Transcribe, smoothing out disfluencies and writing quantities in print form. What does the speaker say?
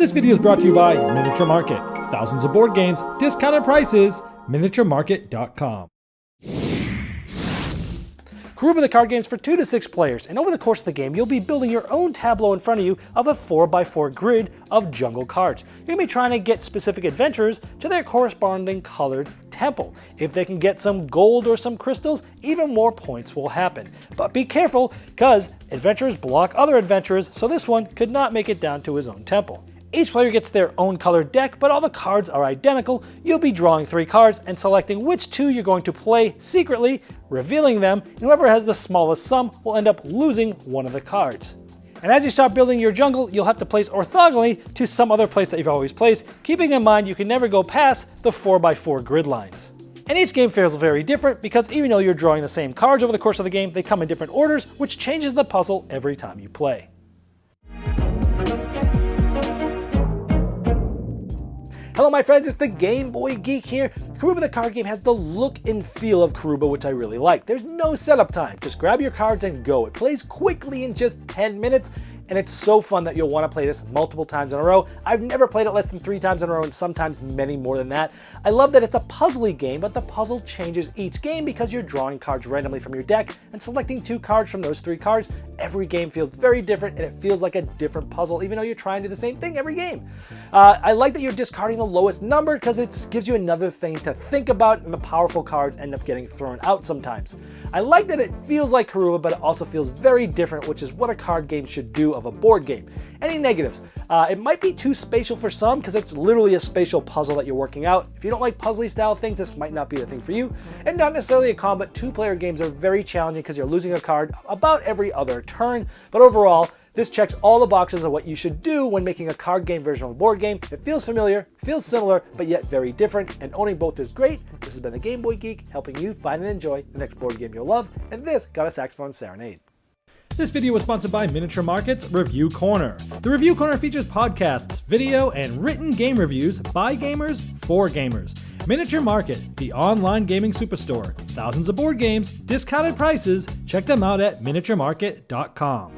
This video is brought to you by Miniature Market. Thousands of board games, discounted prices, miniaturemarket.com. Karuba the Card Games for 2 to 6 players, and over the course of the game, you'll be building your own tableau in front of you of a 4x4 grid of jungle cards. You're going to be trying to get specific adventurers to their corresponding colored temple. If they can get some gold or some crystals, even more points will happen. But be careful, because adventurers block other adventurers, so this one could not make it down to his own temple. Each player gets their own colored deck, but all the cards are identical. You'll be drawing 3 cards and selecting which 2 you're going to play secretly, revealing them, and whoever has the smallest sum will end up losing one of the cards. And as you start building your jungle, you'll have to place orthogonally to some other place that you've always placed, keeping in mind you can never go past the 4x4 grid lines. And each game feels very different because even though you're drawing the same cards over the course of the game, they come in different orders, which changes the puzzle every time you play. Hello my friends, it's the Game Boy Geek here. Karuba the Card Game has the look and feel of Karuba, which I really like. There's no setup time, just grab your cards and go. It plays quickly in just 10 minutes, and it's so fun that you'll want to play this multiple times in a row. I've never played it less than 3 times in a row, and sometimes many more than that. I love that it's a puzzly game, but the puzzle changes each game because you're drawing cards randomly from your deck and selecting 2 cards from those 3 cards. Every game feels very different, and it feels like a different puzzle, even though you're trying to do the same thing every game. I like that you're discarding the lowest number because it gives you another thing to think about, and the powerful cards end up getting thrown out sometimes. I like that it feels like Karuba, but it also feels very different, which is what a card game should do of a board game. Any negatives? It might be too spatial for some because it's literally a spatial puzzle that you're working out. If you don't like puzzly style things, this might not be the thing for you. And not necessarily a con, but 2-player games are very challenging because you're losing a card about every other turn. But overall, this checks all the boxes of what you should do when making a card game version of a board game. It feels familiar, feels similar, but yet very different, and owning both is great. This has been the Game Boy Geek, helping you find and enjoy the next board game you'll love, and this got a saxophone serenade. This video was sponsored by Miniature Market's Review Corner. The Review Corner features podcasts, video, and written game reviews by gamers for gamers. Miniature Market, the online gaming superstore. Thousands of board games, discounted prices. Check them out at miniaturemarket.com.